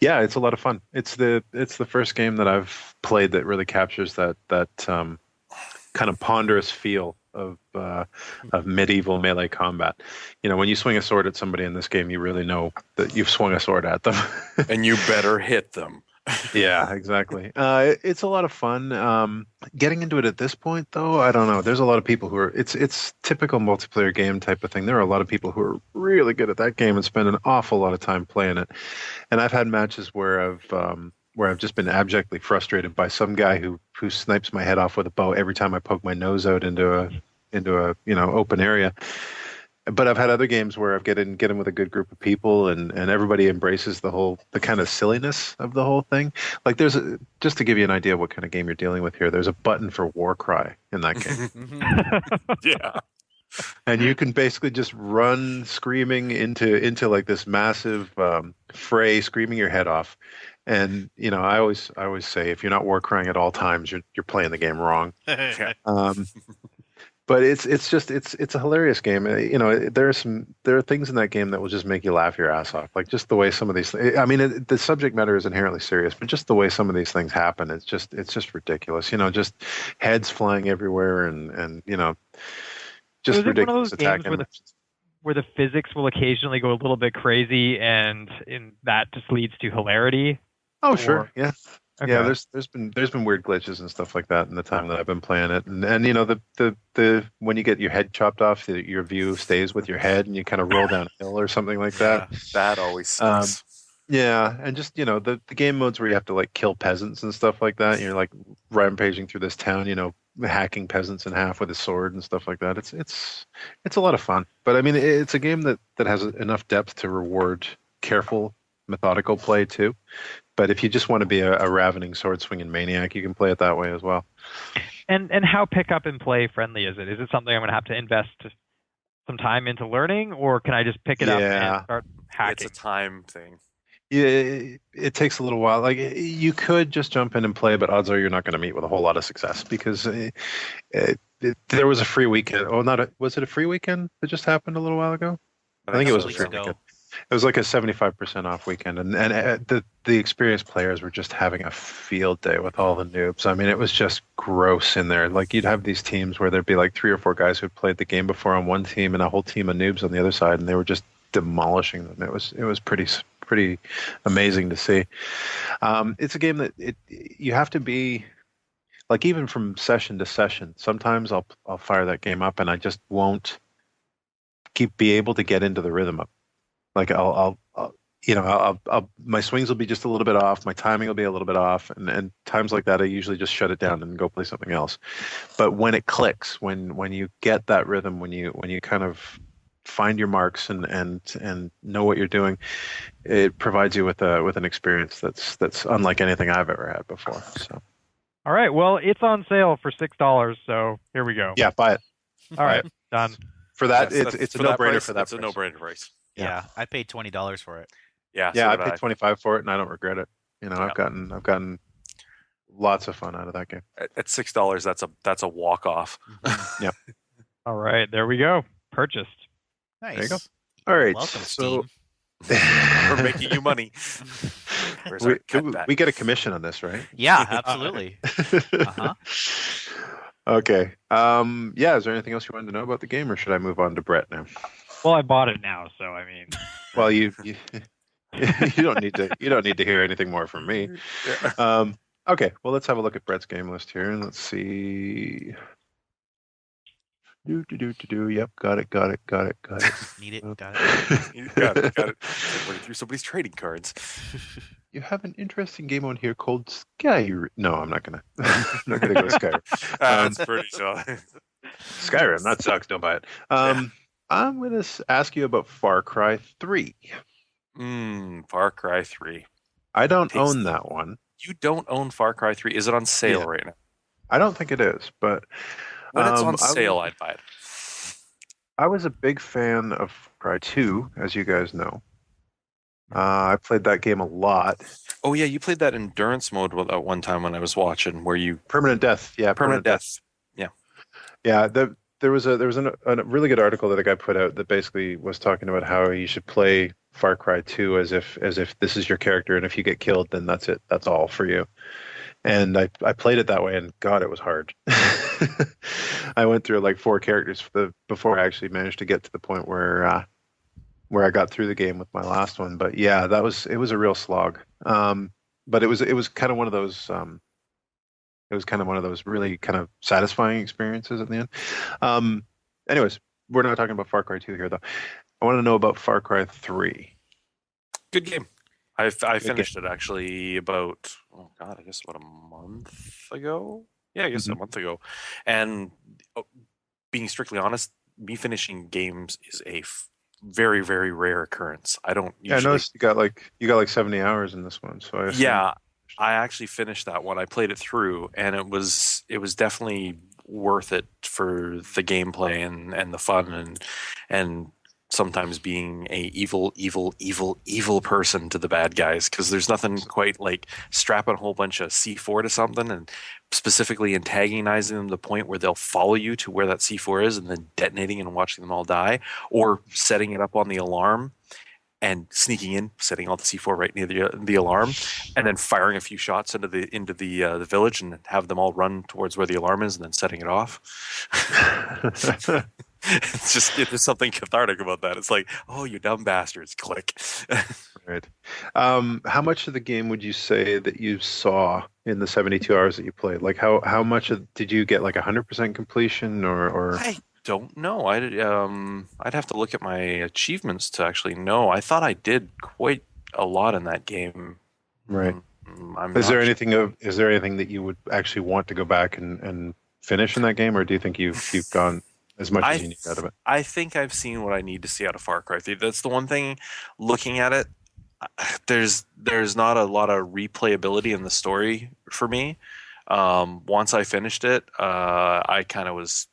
It's a lot of fun. It's the first game that I've played that really captures that kind of ponderous feel of medieval melee combat. When you swing a sword at somebody in this game, you really know that you've swung a sword at them, and you better hit them. Yeah, exactly. It's a lot of fun. Getting into it at this point, though, I don't know. There's a lot of people who are. It's typical multiplayer game type of thing. There are a lot of people who are really good at that game and spend an awful lot of time playing it. And I've had matches where I've just been abjectly frustrated by some guy who snipes my head off with a bow every time I poke my nose out into a open area. But I've had other games where I've get in with a good group of people and everybody embraces the kind of silliness of the whole thing. Like just to give you an idea of what kind of game you're dealing with here, there's a button for war cry in that game. Yeah. And you can basically just run screaming into like this massive fray, screaming your head off. And I always say if you're not war crying at all times, you're playing the game wrong. But it's a hilarious game. There are things in that game that will just make you laugh your ass off. Like just the way some of these. I mean, the subject matter is inherently serious, but just the way some of these things happen, it's just ridiculous. Just heads flying everywhere and just So is it one of ridiculous those games attacking. where the physics will occasionally go a little bit crazy, and that just leads to hilarity? Oh, sure, yeah. Okay. Yeah, there's been weird glitches and stuff like that in the time that I've been playing it, and the when you get your head chopped off, your view stays with your head, and you kind of roll down a hill or something like that. That always sucks. Yeah, and just the game modes where you have to like kill peasants and stuff like that. You're like rampaging through this town, hacking peasants in half with a sword and stuff like that. It's a lot of fun, but I mean, it's a game that has enough depth to reward careful, methodical play too. But if you just want to be a ravening sword swinging maniac, you can play it that way as well. And how pick up and play friendly is it? Is it something I'm going to have to invest some time into learning, or can I just pick it up and start hacking? It's a time thing. Yeah, it takes a little while. Like you could just jump in and play, but odds are you're not going to meet with a whole lot of success because there was a free weekend. Oh, was it a free weekend that just happened a little while ago? I think it was a free weekend. It was like a 75% off weekend, and the experienced players were just having a field day with all the noobs. I mean, it was just gross in there. Like you'd have these teams where there'd be like 3 or 4 guys who'd played the game before on one team, and a whole team of noobs on the other side, and they were just demolishing them. It was pretty amazing to see. It's a game that you have to be like, even from session to session. Sometimes I'll fire that game up and I just won't be able to get into the rhythm of. Like I'll my swings will be just a little bit off, my timing will be a little bit off, and times like that I usually just shut it down and go play something else. But when it clicks, when you get that rhythm, when you kind of find your marks and know what you're doing, it provides you with an experience that's unlike anything I've ever had before. So, all right, well, it's on sale for $6, so here we go. Yeah, buy it. All right, done. For that, Yes, it's a no-brainer for that. It's a no-brainer price. Yeah, I paid $20 for it. Yeah, I paid $25 for it, and I don't regret it. I've gotten lots of fun out of that game. At $6, that's a walk-off. Yep. All right, there we go. Purchased. Nice. There you go. All right. Welcome, so Steam. We're making you money. we get a commission on this, right? Yeah, absolutely. Uh-huh. Okay. Yeah. Is there anything else you wanted to know about the game, or should I move on to Brett now? Well, I bought it now, so I mean. Well, you don't need to hear anything more from me. Okay. Well, let's have a look at Brett's game list here, and let's see. Yep, got it. Need it, got it. got it. Running through somebody's trading cards. You have an interesting game on here called Skyrim. No, I'm not gonna go Skyrim. That's pretty solid. Skyrim, that sucks. Don't buy it. I'm gonna ask you about Far Cry 3. Far Cry 3. I don't own that one. You don't own Far Cry 3? Is it on sale right now? I don't think it is, but when it's on sale, I'd buy it. I was a big fan of Far Cry 2, as you guys know. I played that game a lot. Oh yeah, you played that endurance mode at one time when I was watching, where you Permanent Death. Yeah, Permanent Death. Yeah. There was a really good article that a guy put out that basically was talking about how you should play Far Cry 2 as if this is your character, and if you get killed, then that's it. That's all for you. And I played it that way, and God, it was hard. I went through like 4 characters before I actually managed to get to the point where I got through the game with my last one. But yeah, it was a real slog. But it was kind of one of those. It was kind of one of those really kind of satisfying experiences at the end. Anyways, we're not talking about Far Cry 2 here, though. I want to know about Far Cry 3. Good game. I finished it actually about, I guess about a month ago. Yeah, I guess a month ago. And being strictly honest, me finishing games is a very, very rare occurrence. I don't usually... Yeah, I noticed you got like 70 hours in this one. So I actually finished that one. I played it through, and it was definitely worth it for the gameplay and the fun and sometimes being a evil person to the bad guys, because there's nothing quite like strapping a whole bunch of C4 to something and specifically antagonizing them to the point where they'll follow you to where that C4 is and then detonating and watching them all die, or setting it up on the alarm and sneaking in, setting all the C4 right near the alarm, and then firing a few shots into the village and have them all run towards where the alarm is, and then setting it off. There's something cathartic about that. It's like, oh, you dumb bastards! Click. Right. How much of the game would you say that you saw in the 72 hours that you played? Like, how much did you get? Like 100% completion, or? I don't know. I'd have to look at my achievements to actually know. I thought I did quite a lot in that game. Right. Is there anything that you would actually want to go back and finish in that game, or do you think you've gone as much as you need out of it? I think I've seen what I need to see out of Far Cry 3. That's the one thing. Looking at it, there's not a lot of replayability in the story for me. Once I finished it, I was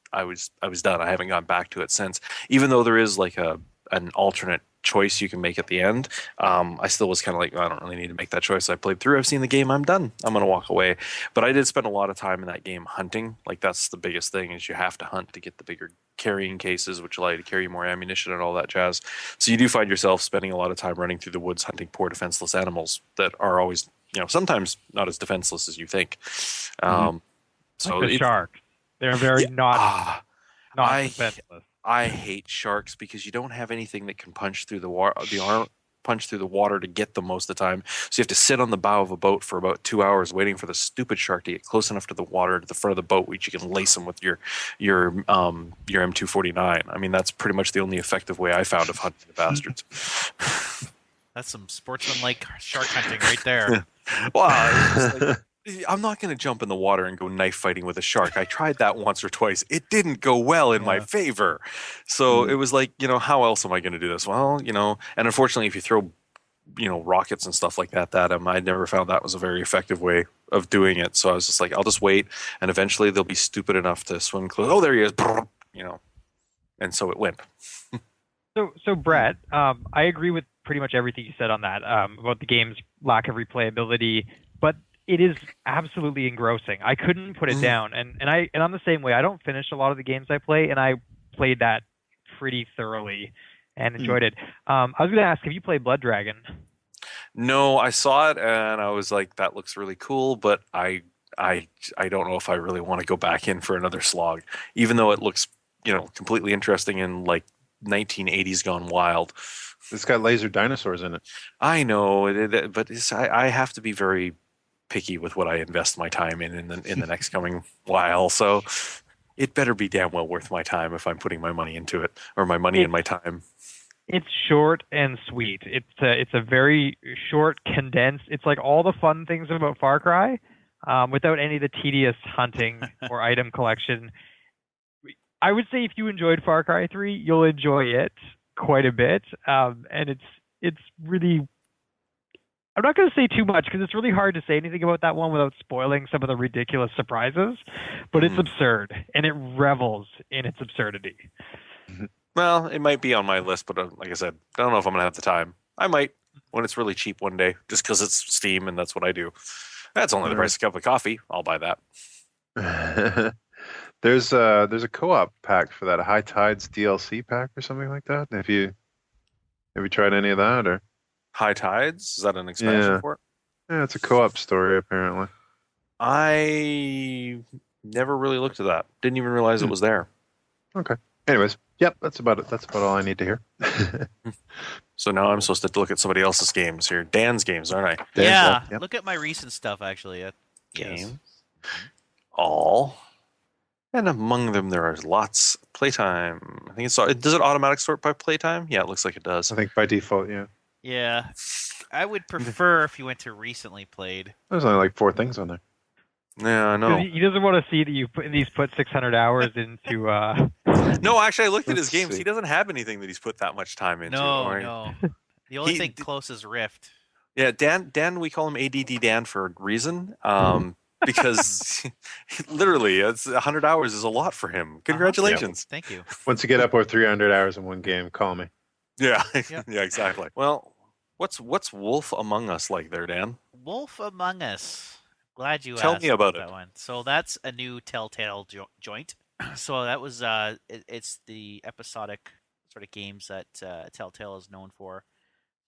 done. I haven't gone back to it since. Even though there is like an alternate choice you can make at the end, I still was kind of like, I don't really need to make that choice. I played through, I've seen the game, I'm done. I'm going to walk away. But I did spend a lot of time in that game hunting. Like, that's the biggest thing, is you have to hunt to get the bigger carrying cases, which allow you to carry more ammunition and all that jazz. So you do find yourself spending a lot of time running through the woods hunting poor defenseless animals that are always, sometimes not as defenseless as you think. So like the shark, they're very not defenseless. I hate sharks because you don't have anything that can punch through the water to get them most of the time. So you have to sit on the bow of a boat for about 2 hours waiting for the stupid shark to get close enough to the water to the front of the boat, which you can lace them with your M249. I mean, that's pretty much the only effective way I found of hunting the bastards. That's some sportsmanlike shark hunting right there. Well, I'm not going to jump in the water and go knife fighting with a shark. I tried that once or twice. It didn't go well in my favor. So it was like, how else am I going to do this? Well, and unfortunately, if you throw, rockets and stuff like that at them, I never found that was a very effective way of doing it. So I was just like, I'll just wait, and eventually they'll be stupid enough to swim close. Oh, there he is. And so it went. So Brett, I agree with pretty much everything you said on that, about the game's lack of replayability, but it is absolutely engrossing. I couldn't put it down, and I'm the same way. I don't finish a lot of the games I play, and I played that pretty thoroughly and enjoyed it. I was going to ask, have you played Blood Dragon? No, I saw it and I was like, that looks really cool, but I don't know if I really want to go back in for another slog, even though it looks completely interesting and like 1980s gone wild. It's got laser dinosaurs in it. I know, but I have to be very picky with what I invest my time in the next coming while. So it better be damn well worth my time if I'm putting my money into it, or my money and my time. It's short and sweet. It's a very short, condensed. It's like all the fun things about Far Cry, without any of the tedious hunting or item collection. I would say if you enjoyed Far Cry 3, you'll enjoy it quite a bit. And it's really, I'm not going to say too much because it's really hard to say anything about that one without spoiling some of the ridiculous surprises, but it's absurd, and it revels in its absurdity. Well, it might be on my list, but like I said, I don't know if I'm going to have the time. I might when it's really cheap one day, just because it's Steam and that's what I do. That's only the price of a cup of coffee. I'll buy that. There's a co-op pack for that, a High Tides DLC pack or something like that. Have you tried any of that, or? High Tides? Is that an expansion for it? Yeah, it's a co-op story apparently. I never really looked at that. Didn't even realize it was there. Okay. Anyways, yep, that's about it. That's about all I need to hear. So now I'm supposed to look at somebody else's games here. Dan's games, aren't I? Yeah. Yep. Look at my recent stuff, actually. Games. All. And among them, there are lots. Playtime. I think does it automatic sort by playtime? Yeah, it looks like it does. I think by default, yeah. Yeah. I would prefer if you went to recently played. There's only like 4 things on there. Yeah, I know. He doesn't want to see that you put 600 hours into. No, actually, I looked at his Let's games. see. He doesn't have anything that he's put that much time into. No. The only thing close is Rift. Yeah, Dan, we call him ADD Dan for a reason. Because literally, it's 100 hours is a lot for him. Congratulations. Thank you. Once you get up over 300 hours in one game, call me. Yeah, Yeah. yeah, exactly. Well, what's Wolf Among Us like there, Dan? Wolf Among Us. Glad you Tell me asked about about it. that one. So that's a new Telltale joint. So that was it's the episodic sort of games that Telltale is known for.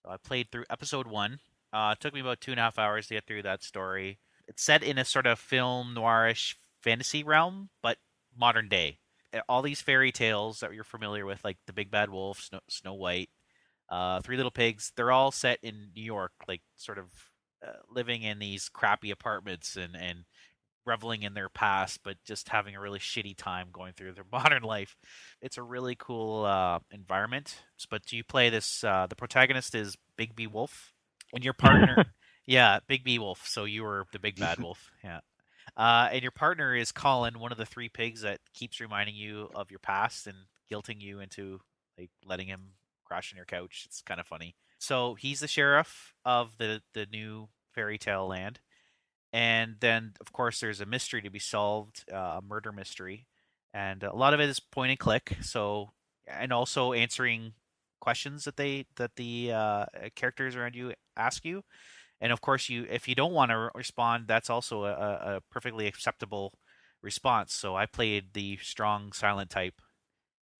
So I played through episode one. It took me about 2.5 hours to get through that story. It's set in a sort of film noirish fantasy realm, but modern day. All these fairy tales that you're familiar with, like the Big Bad Wolf, Snow White, Three Little Pigs, they're all set in New York, like sort of living in these crappy apartments and reveling in their past, but just having a really shitty time going through their modern life. It's a really cool environment. But you play this. The protagonist is Big B Wolf, and your partner, yeah, Big B Wolf. So you were the Big Bad Wolf, yeah. And your partner is Colin, one of the three pigs that keeps reminding you of your past and guilting you into like letting him crash on your couch. It's kind of funny. So he's the sheriff of the new fairy tale land, and then of course there's a mystery to be solved, a murder mystery, and a lot of it is point and click. So, and also answering questions that the characters around you ask you, and of course you if you don't want to respond, that's also a perfectly acceptable response. So I played the strong silent type,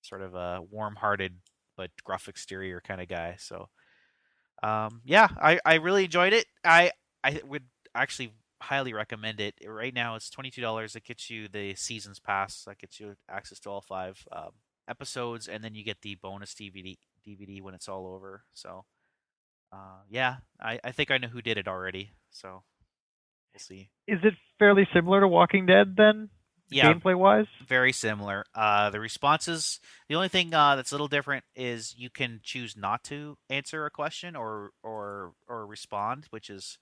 sort of a warm-hearted but gruff exterior kind of guy. So yeah, I really enjoyed it. I would actually highly recommend it. Right now it's $22. It gets you the seasons pass. That gets you access to all five episodes, and then you get the bonus DVD when it's all over. So yeah, I think I know who did it already. So we'll see. Is it fairly similar to Walking Dead then, Yeah, gameplay wise? very similar. The responses. The only thing that's a little different is you can choose not to answer a question or respond, which is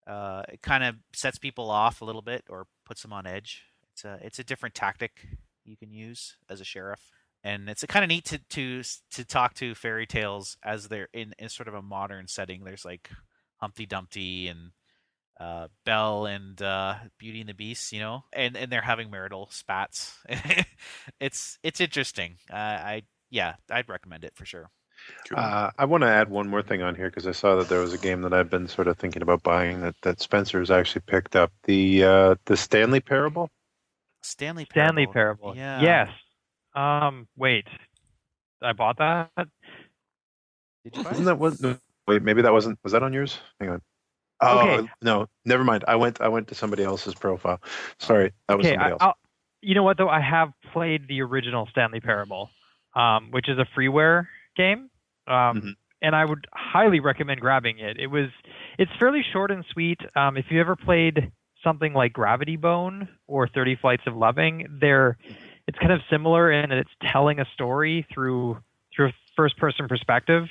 it kind of sets people off a little bit or puts them on edge. It's a different tactic you can use as a sheriff, and it's kind of neat to talk to fairy tales as they're in sort of a modern setting. There's like Humpty Dumpty and Belle and Beauty and the Beast, and they're having marital spats. It's interesting. Yeah, I'd recommend it for sure. Cool. I want to add one more thing on here because I saw that there was a game that I've been sort of thinking about buying that Spencer's actually picked up, the Stanley Parable. Stanley Parable. Yeah. Yes. Wait. I bought that? Did you buy Isn't it? that what? No, wait, maybe that wasn't. Was that on yours? Hang on. Oh Okay. no, never mind. I went to somebody else's profile. Sorry, that was Okay, somebody else. you know what though? I have played the original Stanley Parable, which is a freeware game, and I would highly recommend grabbing it. It's fairly short and sweet. If you ever played something like Gravity Bone or 30 Flights of Loving, it's kind of similar in that it's telling a story through a first person perspective,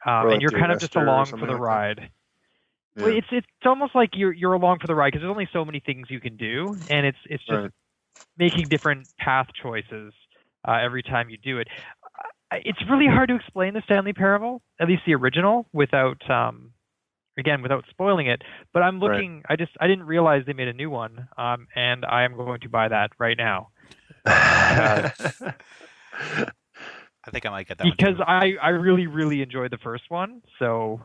Or and you're kind of just Esther or along something for the like that. ride. Yeah. Well, it's almost like you're along for the ride because there's only so many things you can do, and it's just Right. making different path choices every time you do it. It's really hard to explain the Stanley Parable, at least the original, without spoiling it. But I'm looking. Right. I didn't realize they made a new one, and I am going to buy that right now. I think I might get that one because too. I really, really enjoyed the first one. So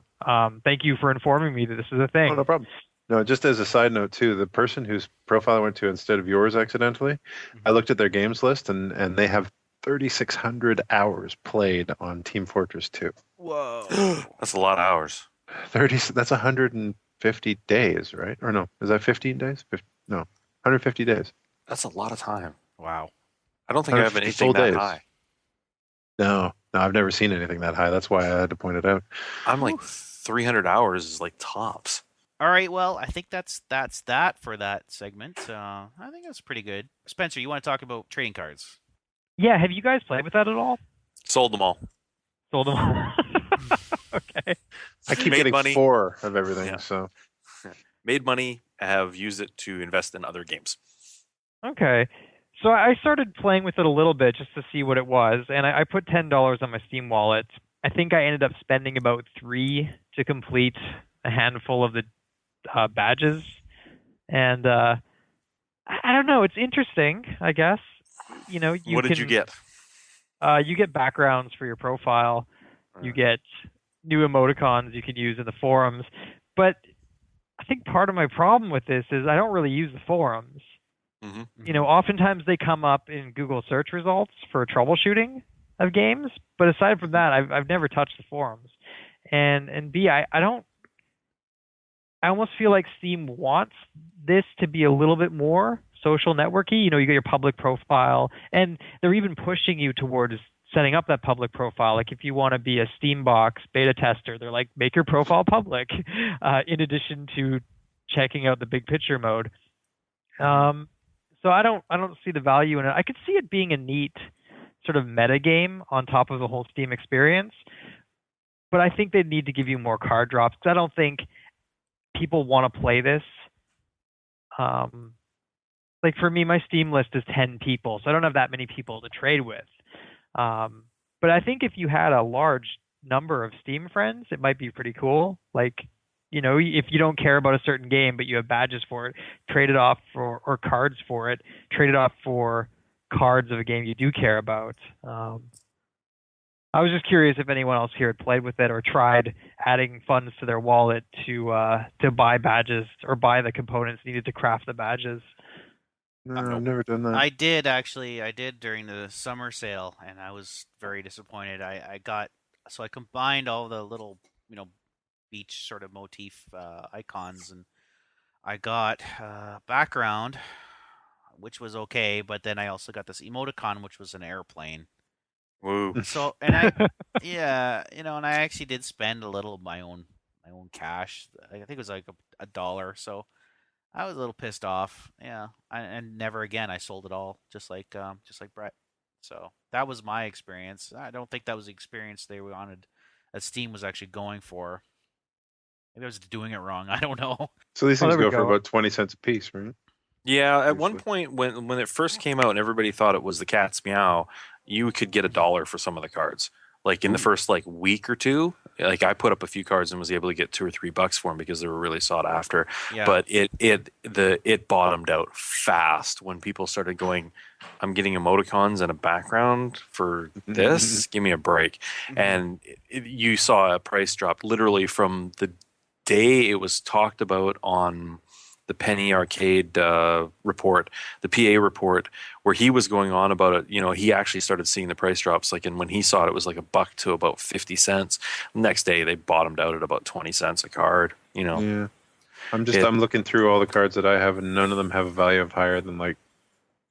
thank you for informing me that this is a thing. Oh, no problem. No, just as a side note too, the person whose profile I went to instead of yours accidentally, I looked at their games list and they have 3,600 hours played on Team Fortress 2. Whoa. That's a lot of hours. That's 150 days, right? Or no, is that 15 days? No, 150 days. That's a lot of time. Wow. I don't think I have anything that high. No, I've never seen anything that high. That's why I had to point it out. I'm like 300 hours is like tops. All right, well, I think that's that for that segment. I think that's pretty good. Spencer, you want to talk about trading cards? Yeah, have you guys played with that at all? Sold them all. Sold them all. Okay. I keep Made getting money. 4 of everything. Yeah. So made money. Have used it to invest in other games. Okay. So I started playing with it a little bit just to see what it was, and I put $10 on my Steam wallet. I think I ended up spending about $3 to complete a handful of the badges, and I don't know. It's interesting, I guess. What did you get? You get backgrounds for your profile. You get new emoticons you can use in the forums. But I think part of my problem with this is I don't really use the forums. Mm-hmm. Oftentimes they come up in Google search results for troubleshooting of games, but aside from that, I've never touched the forums. And B, I almost feel like Steam wants this to be a little bit more social networky. You got your public profile, and they're even pushing you towards setting up that public profile. Like if you want to be a Steambox beta tester, they're like, make your profile public, in addition to checking out the big picture mode. So I don't see the value in it. I could see it being a neat sort of meta game on top of the whole Steam experience, but I think they need to give you more card drops because I don't think people want to play this. Like for me, my Steam list is 10 people, so I don't have that many people to trade with. But I think if you had a large number of Steam friends, it might be pretty cool. Like, if you don't care about a certain game, but you have badges for it, trade it off for, or cards for it, trade it off for cards of a game you do care about. I was just curious if anyone else here had played with it or tried adding funds to their wallet to buy badges or buy the components needed to craft the badges. No, I've never done that. I did actually. I did during the summer sale, and I was very disappointed. I combined all the little, beach sort of motif icons, and I got background, which was okay, but then I also got this emoticon, which was an airplane. Woo. So, and I, yeah, and I actually did spend a little of my own cash. I think it was like $1. So I was a little pissed off. Yeah, and never again. I sold it all, just like Brett. So that was my experience. I don't think that was the experience they wanted. That Steam was actually going for. Maybe I was doing it wrong. I don't know. So these things go for about 20 cents a piece, right? Yeah, at one point when it first came out and everybody thought it was the cat's meow, you could get $1 for some of the cards. Like in the first week or two, like I put up a few cards and was able to get $2 or $3 for them because they were really sought after. Yeah. But it bottomed out fast when people started going, I'm getting emoticons and a background for this. Give me a break. And you saw a price drop literally from the day it was talked about on the Penny Arcade report, the PA report, where he was going on about it. He actually started seeing the price drops. And when he saw it, it was like $1 to about 50 cents. Next day, they bottomed out at about 20 cents a card. Yeah, I'm looking through all the cards that I have, and none of them have a value of higher than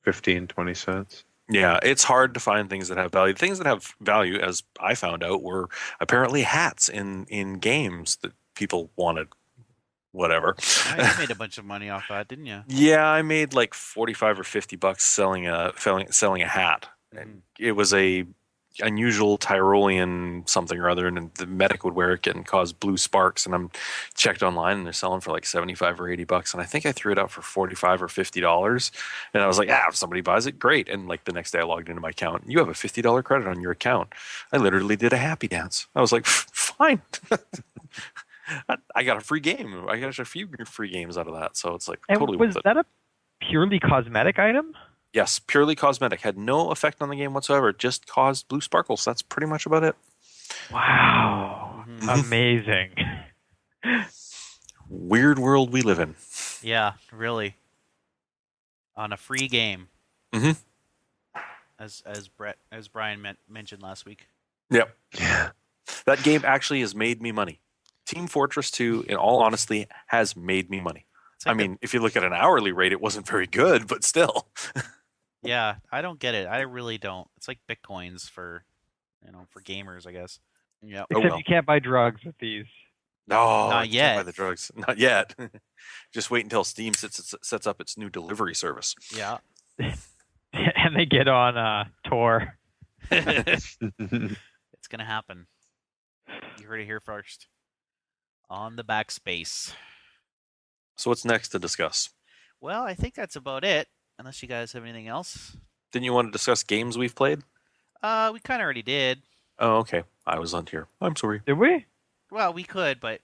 15, 20 cents. Yeah, it's hard to find things that have value. Things that have value, as I found out, were apparently hats in games that people wanted. Whatever. You made a bunch of money off that, didn't you? Yeah, I made like $45 or $50 selling a hat. And it was a unusual Tyrolean something or other, and the medic would wear it and cause blue sparks. And I'm checked online, and they're selling for like $75 or $80. And I think I threw it out for $45 or $50. And I was like, if somebody buys it, great. And the next day, I logged into my account. You have a $50 credit on your account. I literally did a happy dance. I was like, fine. I got a free game. I got a few free games out of that, so it's totally worth it. Was that a purely cosmetic item? Yes, purely cosmetic. Had no effect on the game whatsoever. Just caused blue sparkles. That's pretty much about it. Wow. Amazing. Weird world we live in. Yeah, really. On a free game. As Brian mentioned last week. Yep. Yeah. That game actually has made me money. Team Fortress 2, in all honesty, has made me money. If you look at an hourly rate, it wasn't very good, but still. Yeah, I don't get it. I really don't. It's like Bitcoins for gamers, I guess. Yeah. Except you can't buy drugs with these. No, not yet. Can't buy the drugs. Not yet. Just wait until Steam sets up its new delivery service. Yeah. And they get on Tor. It's gonna happen. You heard it here first. On the Backspace. So what's next to discuss? Well, I think that's about it. Unless you guys have anything else. Didn't you want to discuss games we've played? We kind of already did. Oh, okay. I was on here. I'm sorry. Did we? Well, we could, but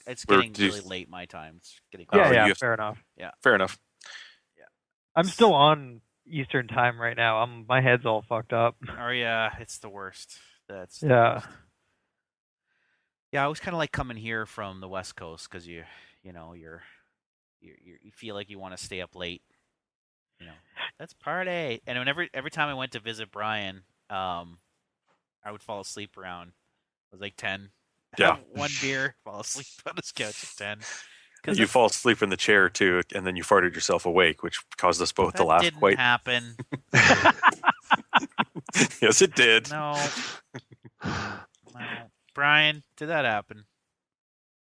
it's getting really late my time. It's getting fair enough. Yeah. Fair enough. Yeah. I'm still on Eastern time right now. My head's all fucked up. Oh yeah, it's the worst. That's Yeah. Yeah, I always kind of like coming here from the West Coast because you feel like you want to stay up late. Let's party. And every time I went to visit Brian, I would fall asleep around. It was like 10. Yeah. Have one beer, fall asleep on his couch at 10. You fall asleep in the chair too, and then you farted yourself awake, which caused us both to laugh didn't quite. happen. Yes, it did. No. Brian, did that happen?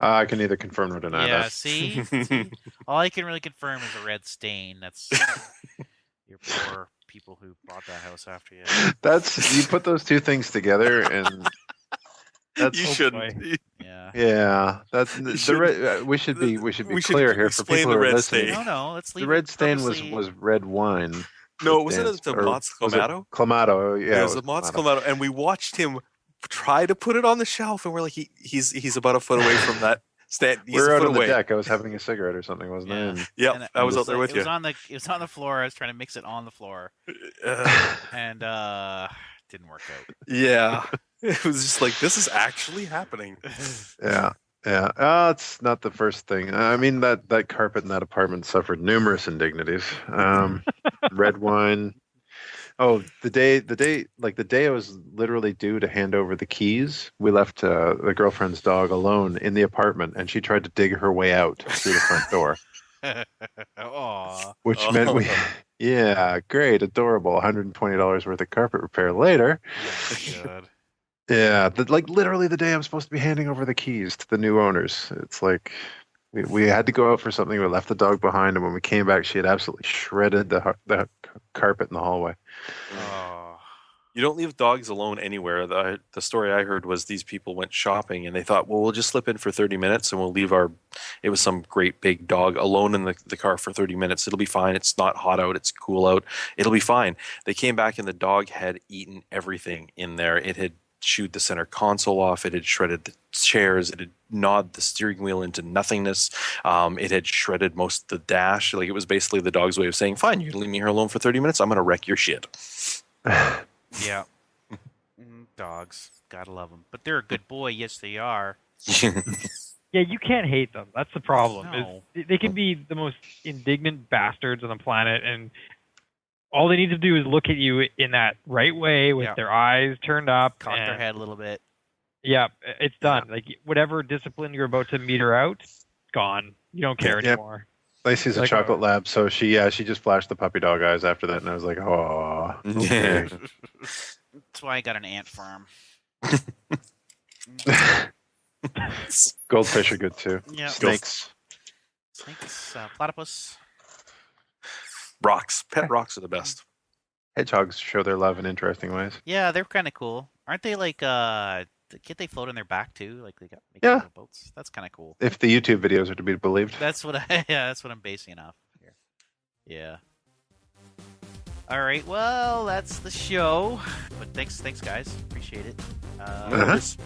I can neither confirm nor deny Yeah, that. see? All I can really confirm is a red stain. That's your poor people who bought that house after you. You put those two things together, and that's You shouldn't. Yeah. Yeah, that's we should be clear here for people who are listening. No, let's leave The red it stain purposely- was red wine. No, wasn't it the Mott's Clamato? Clamato, yeah. It was the Mott's Clamato, and we watched him try to put it on the shelf, and we're like, he's about a foot away from that stand. We were out on the deck. I was having a cigarette or something, wasn't I? And yeah, I was out there with you. It was on the floor. I was trying to mix it on the floor, and didn't work out. Yeah, it was just like, this is actually happening. Yeah. It's not the first thing. I mean, that carpet in that apartment suffered numerous indignities. Red wine. Oh, the day I was literally due to hand over the keys, we left the girlfriend's dog alone in the apartment, and she tried to dig her way out through the front door. Which meant yeah, great, adorable, $120 worth of carpet repair later. Oh, God. Yeah, literally the day I'm supposed to be handing over the keys to the new owners. It's like we had to go out for something. We left the dog behind, and when we came back, she had absolutely shredded the carpet in the hallway. Oh. You don't leave dogs alone anywhere. The story I heard was these people went shopping, and they thought, well, we'll just slip in for 30 minutes, and we'll leave it was some great big dog alone in the car for 30 minutes. It'll be fine. It's not hot out. It's cool out. It'll be fine. They came back, and the dog had eaten everything in there. It had chewed the center console off. It had shredded the chairs. It had gnawed the steering wheel into nothingness. It had shredded most of the dash. Like, it was basically the dog's way of saying, fine, you can leave me here alone for 30 minutes. I'm going to wreck your shit. Yeah. Dogs. Gotta love them. But they're a good boy. Yes, they are. Yeah, you can't hate them. That's the problem. No. They can be the most indignant bastards on the planet, and all they need to do is look at you in that right way with their eyes turned up. Cock their head a little bit. Yeah, it's done. Like, whatever discipline you're about to meter out, gone. You don't care anymore. Lacey's a chocolate lab, so she just flashed the puppy dog eyes after that, and I was like, oh. Okay. That's why I got an ant farm. Goldfish are good too. Yeah. Snakes, Platypus. Rocks. Pet rocks are the best. hedgehogs show their love in interesting ways. Yeah, they're kind of cool. Aren't they like, can't they float on their back too? Like they got little boats. That's kind of cool. If the YouTube videos are to be believed. That's what I'm basing it off here. Yeah. All right, well, that's the show. But thanks, guys. Appreciate it.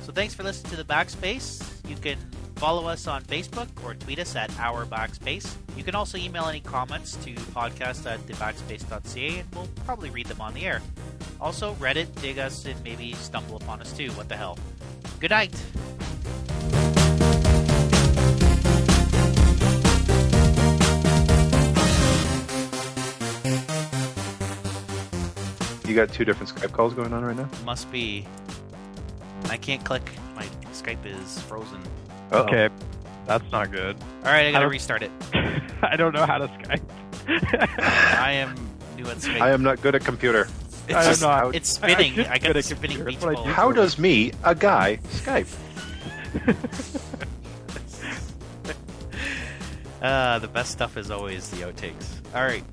So thanks for listening to the Backspace. You can follow us on Facebook or tweet us at Our Backspace. You can also email any comments to podcast@thebackspace.ca, and we'll probably read them on the air. Also, Reddit, dig us, and maybe stumble upon us too. What the hell? Good night. You got two different Skype calls going on right now? Must be. I can't click. My Skype is frozen. Okay, that's not good. All right, I gotta restart it. I don't know how to Skype. I am new at Skype. I am not good at computer. It's spinning. I got a spinning beach ball. How does me, a guy, Skype? The best stuff is always the outtakes. All right.